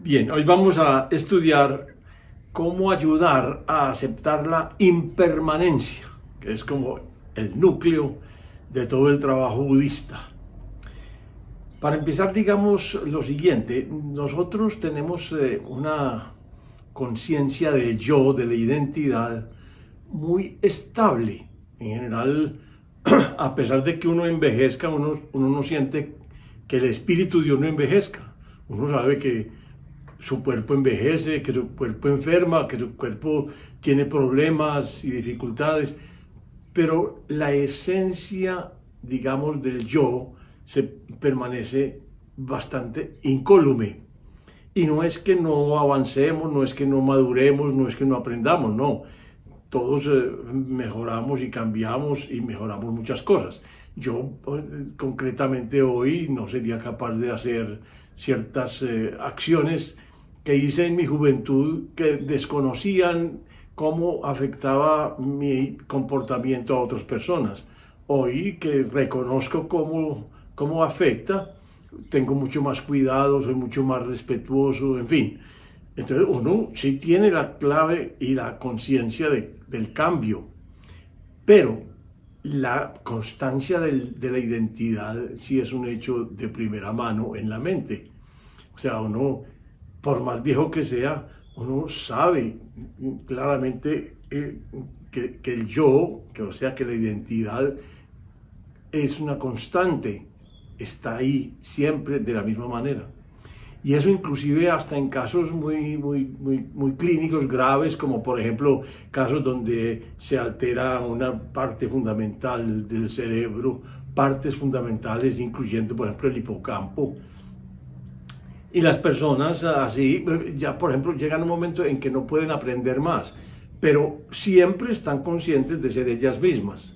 Bien, hoy vamos a estudiar cómo ayudar a aceptar la impermanencia, que es como el núcleo de todo el trabajo budista. Para empezar, digamos lo siguiente: nosotros tenemos una conciencia del yo, de la identidad, muy estable. En general, a pesar de que uno envejezca, uno no siente que el espíritu de uno envejezca. Uno sabe que su cuerpo envejece, que su cuerpo enferma, que su cuerpo tiene problemas y dificultades, pero la esencia, digamos, del yo se permanece bastante incólume. Y no es que no avancemos, no es que no maduremos, no es que no aprendamos, no. Todos mejoramos y cambiamos y mejoramos muchas cosas. Yo concretamente hoy no sería capaz de hacer ciertas acciones que hice en mi juventud, que desconocían cómo afectaba mi comportamiento a otras personas. Hoy que reconozco cómo afecta, tengo mucho más cuidado, soy mucho más respetuoso, en fin. Entonces uno sí tiene la clave y la conciencia del cambio, pero la constancia de la identidad sí es un hecho de primera mano en la mente. O sea, uno, por más viejo que sea, uno sabe claramente que el yo, o sea, que la identidad es una constante, está ahí siempre de la misma manera. Y eso inclusive hasta en casos muy clínicos graves, como por ejemplo casos donde se altera una parte fundamental del cerebro, partes fundamentales incluyendo por ejemplo el hipocampo. Y las personas así, ya por ejemplo, llegan a un momento en que no pueden aprender más, pero siempre están conscientes de ser ellas mismas.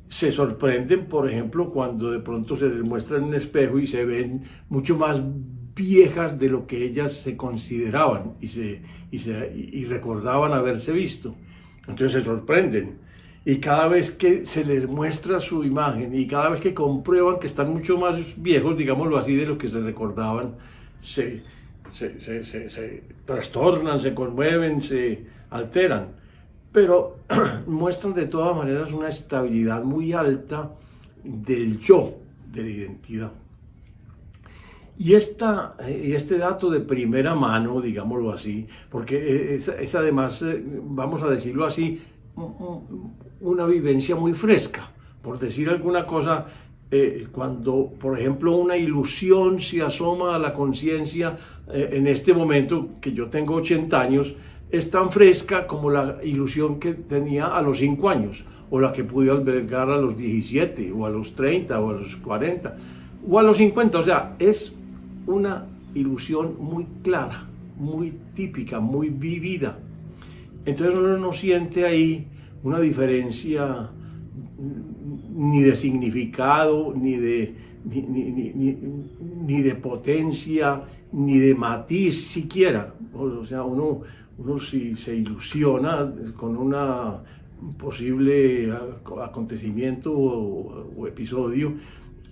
Se sorprenden, por ejemplo, cuando de pronto se les muestra en un espejo y se ven mucho más viejas de lo que ellas se consideraban y recordaban haberse visto. Entonces se sorprenden. Y cada vez que se les muestra su imagen y cada vez que comprueban que están mucho más viejos, digámoslo así, de lo que se recordaban, se, se trastornan, se conmueven, se alteran, pero muestran de todas maneras una estabilidad muy alta del yo, de la identidad. Y este dato de primera mano, digámoslo así, porque es además, vamos a decirlo así, una vivencia muy fresca. Por decir alguna cosa, cuando, por ejemplo, una ilusión se asoma a la conciencia, en este momento que yo tengo 80 años, es tan fresca como la ilusión que tenía a los 5 años, o la que pude albergar a los 17, o a los 30, o a los 40, o a los 50. O sea, es una ilusión muy clara, muy típica, muy vivida. Entonces uno no siente ahí una diferencia ni de significado, ni de potencia, ni de matiz siquiera. O sea, uno si se ilusiona con una posible acontecimiento o episodio,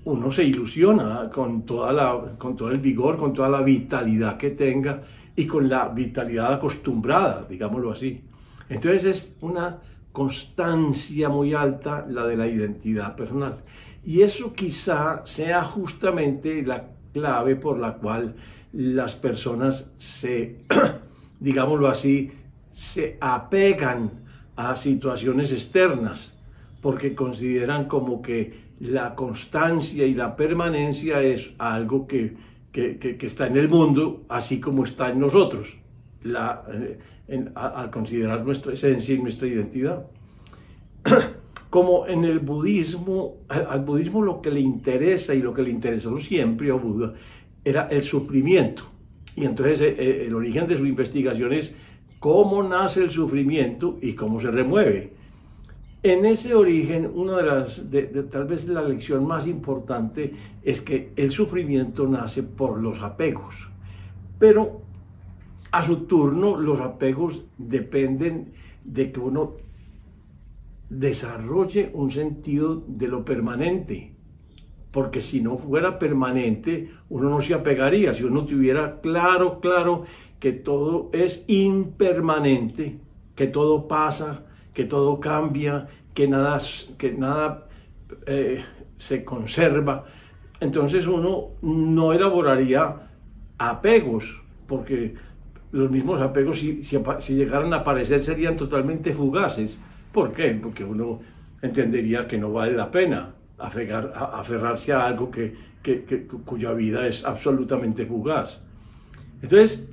uno se ilusiona con todo el vigor, con toda la vitalidad que tenga y con la vitalidad acostumbrada, digámoslo así. Entonces es una constancia muy alta la de la identidad personal. Y eso quizá sea justamente la clave por la cual las personas digámoslo así, se apegan a situaciones externas, porque consideran como que la constancia y la permanencia es algo que está en el mundo, así como está en nosotros, al considerar nuestra esencia y nuestra identidad. Como en el budismo, al budismo lo que le interesa y lo que le interesó siempre a Buda era el sufrimiento. Y entonces el origen de su investigación es cómo nace el sufrimiento y cómo se remueve. En ese origen, una tal vez la lección más importante es que el sufrimiento nace por los apegos, pero a su turno los apegos dependen de que uno desarrolle un sentido de lo permanente. porque si no fuera permanente, uno no se apegaría. Si uno tuviera claro que todo es impermanente, que todo pasa, que todo cambia, que nada se conserva, entonces uno no elaboraría apegos, porque los mismos apegos, si llegaran a aparecer, serían totalmente fugaces. ¿Por qué? Porque uno entendería que no vale la pena aferrarse a algo cuya vida es absolutamente fugaz. Entonces,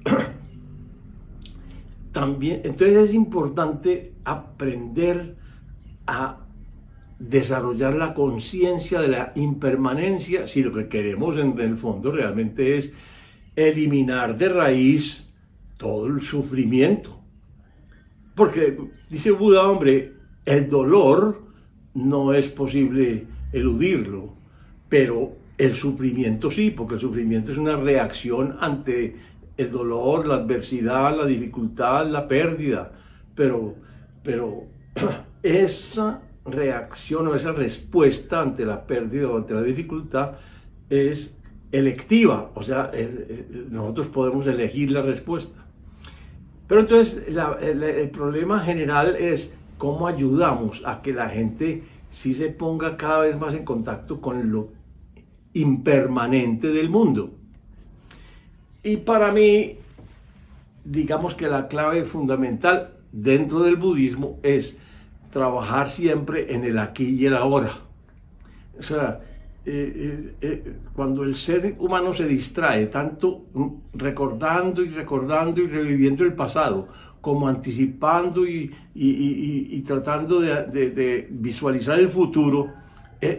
entonces es importante aprender a desarrollar la conciencia de la impermanencia si lo que queremos en el fondo realmente es eliminar de raíz todo el sufrimiento. Porque dice Buda, hombre, el dolor no es posible eludirlo, pero el sufrimiento sí, porque el sufrimiento es una reacción ante el dolor, la adversidad, la dificultad, la pérdida, pero esa reacción o esa respuesta ante la pérdida o ante la dificultad es electiva, o sea, nosotros podemos elegir la respuesta. Pero entonces el problema general es cómo ayudamos a que la gente sí se ponga cada vez más en contacto con lo impermanente del mundo. Y para mí, digamos que la clave fundamental dentro del budismo es trabajar siempre en el aquí y el ahora. O sea, cuando el ser humano se distrae tanto recordando y reviviendo el pasado, como anticipando y tratando de visualizar el futuro,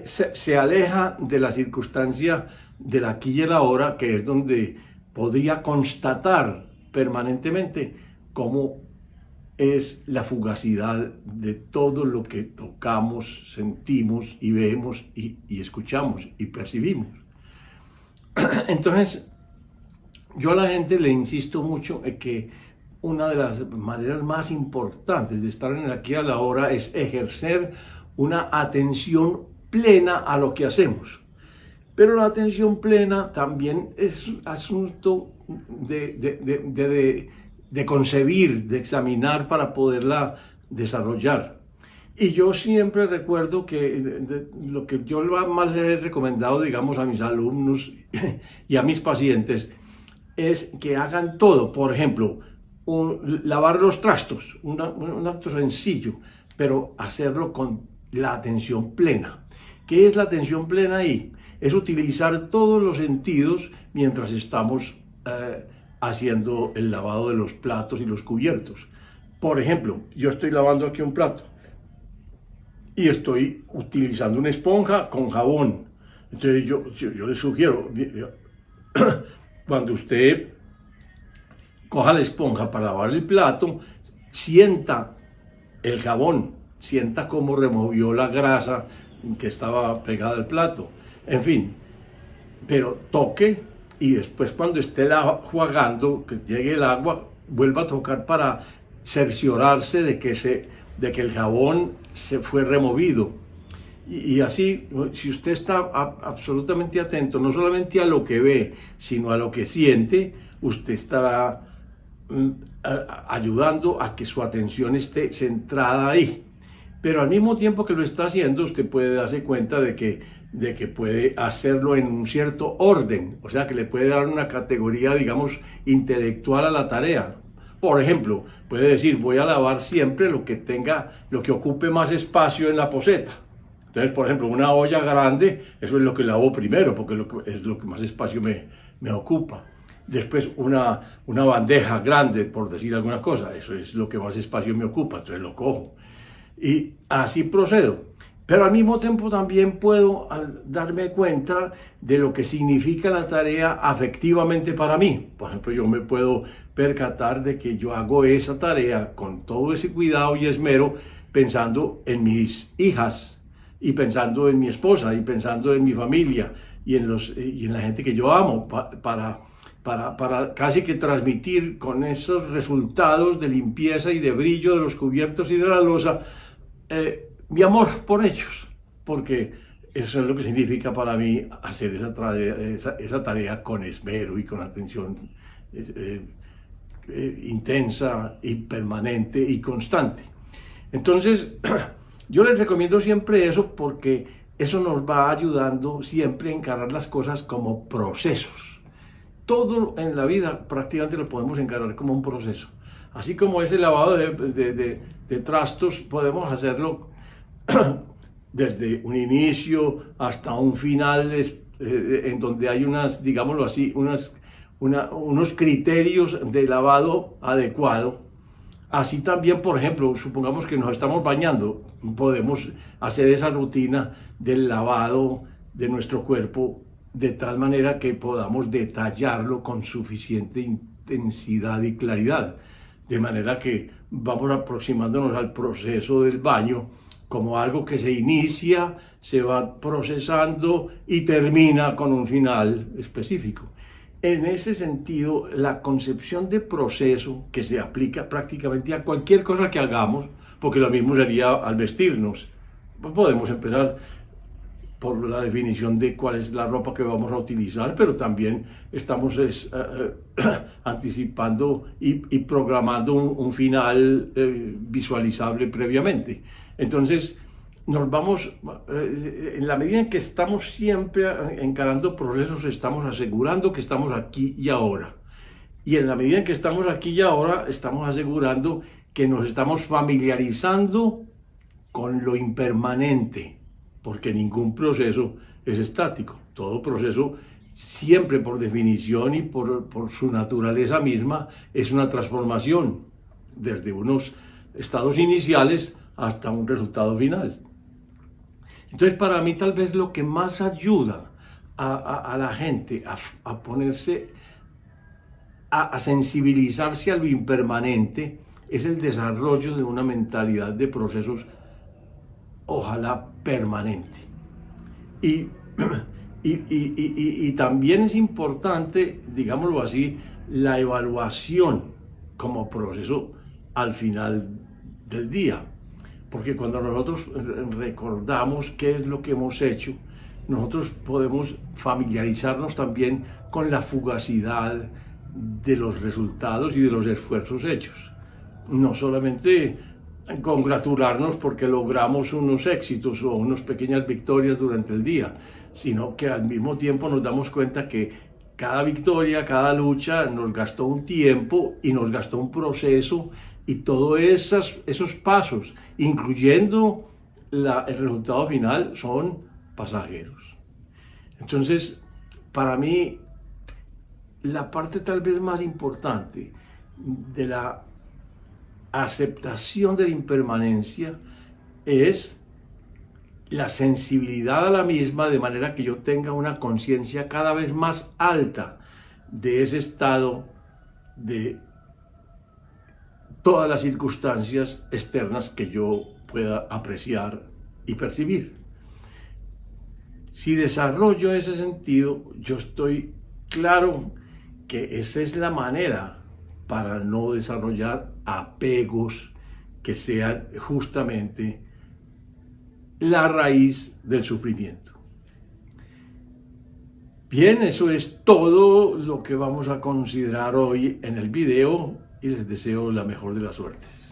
se aleja de la circunstancia del aquí y el ahora, que es donde podría constatar permanentemente cómo es la fugacidad de todo lo que tocamos, sentimos y vemos y escuchamos y percibimos. Entonces, yo a la gente le insisto mucho en que una de las maneras más importantes de estar en el aquí y a la hora es ejercer una atención plena a lo que hacemos. Pero la atención plena también es asunto de concebir, de examinar para poderla desarrollar. Y yo siempre recuerdo que lo que yo más le he recomendado, digamos, a mis alumnos y a mis pacientes, es que hagan todo. Por ejemplo, lavar los trastos, un acto sencillo, pero hacerlo con la atención plena. ¿Qué es la atención plena ahí? Es utilizar todos los sentidos mientras estamos haciendo el lavado de los platos y los cubiertos. Por ejemplo, yo estoy lavando aquí un plato y estoy utilizando una esponja con jabón. Entonces yo le sugiero, cuando usted coja la esponja para lavar el plato, sienta el jabón, sienta cómo removió la grasa que estaba pegada al plato. En fin, pero toque y después cuando esté jugando, que llegue el agua, vuelva a tocar para cerciorarse de que el jabón se fue removido. Y así, si usted está absolutamente atento, no solamente a lo que ve, sino a lo que siente, usted estará ayudando a que su atención esté centrada ahí. Pero al mismo tiempo que lo está haciendo, usted puede darse cuenta de que puede hacerlo en un cierto orden, o sea, que le puede dar una categoría, digamos, intelectual a la tarea. Por ejemplo, puede decir, voy a lavar siempre lo que ocupe más espacio en la poceta. Entonces, por ejemplo, una olla grande, eso es lo que lavo primero, porque es lo que más espacio me ocupa. Después una bandeja grande, por decir alguna cosa, eso es lo que más espacio me ocupa, entonces lo cojo. Y así procedo. Pero al mismo tiempo también puedo darme cuenta de lo que significa la tarea afectivamente para mí. Por ejemplo, yo me puedo percatar de que yo hago esa tarea con todo ese cuidado y esmero, pensando en mis hijas, y pensando en mi esposa, y pensando en mi familia, y en la gente que yo amo, para casi que transmitir con esos resultados de limpieza y de brillo de los cubiertos y de la loza, mi amor por ellos, porque eso es lo que significa para mí hacer esa tarea con esmero y con atención intensa y permanente y constante. Entonces, yo les recomiendo siempre eso porque eso nos va ayudando siempre a encarar las cosas como procesos. Todo en la vida prácticamente lo podemos encarar como un proceso. Así como ese lavado de trastos, podemos hacerlo desde un inicio hasta un final en donde hay unas, digámoslo así, unos criterios de lavado adecuado. Así también, por ejemplo, supongamos que nos estamos bañando, podemos hacer esa rutina del lavado de nuestro cuerpo de tal manera que podamos detallarlo con suficiente intensidad y claridad. De manera que vamos aproximándonos al proceso del baño como algo que se inicia, se va procesando y termina con un final específico. En ese sentido, la concepción de proceso que se aplica prácticamente a cualquier cosa que hagamos, porque lo mismo sería al vestirnos. Podemos empezar por la definición de cuál es la ropa que vamos a utilizar, pero también estamos anticipando y programando un final visualizable previamente. Entonces, nos vamos, en la medida en que estamos siempre encarando procesos, estamos asegurando que estamos aquí y ahora. Y en la medida en que estamos aquí y ahora, estamos asegurando que nos estamos familiarizando con lo impermanente, porque ningún proceso es estático. Todo proceso, siempre por definición y por su naturaleza misma, es una transformación, desde unos estados iniciales hasta un resultado final. Entonces, para mí tal vez lo que más ayuda a la gente a ponerse, a sensibilizarse a lo impermanente, es el desarrollo de una mentalidad de procesos, ojalá permanente. Y también es importante, digámoslo así, la evaluación como proceso al final del día. Porque cuando nosotros recordamos qué es lo que hemos hecho, nosotros podemos familiarizarnos también con la fugacidad de los resultados y de los esfuerzos hechos. No solamente congratularnos porque logramos unos éxitos o unas pequeñas victorias durante el día, sino que al mismo tiempo nos damos cuenta que cada victoria, cada lucha nos gastó un tiempo y nos gastó un proceso, y todos esos pasos, incluyendo el resultado final, son pasajeros. Entonces, para mí, la parte tal vez más importante de la aceptación de la impermanencia es la sensibilidad a la misma, de manera que yo tenga una conciencia cada vez más alta de ese estado de todas las circunstancias externas que yo pueda apreciar y percibir. Si desarrollo ese sentido, yo estoy claro que esa es la manera para no desarrollar apegos que sean justamente la raíz del sufrimiento. Bien, eso es todo lo que vamos a considerar hoy en el video y les deseo la mejor de las suertes.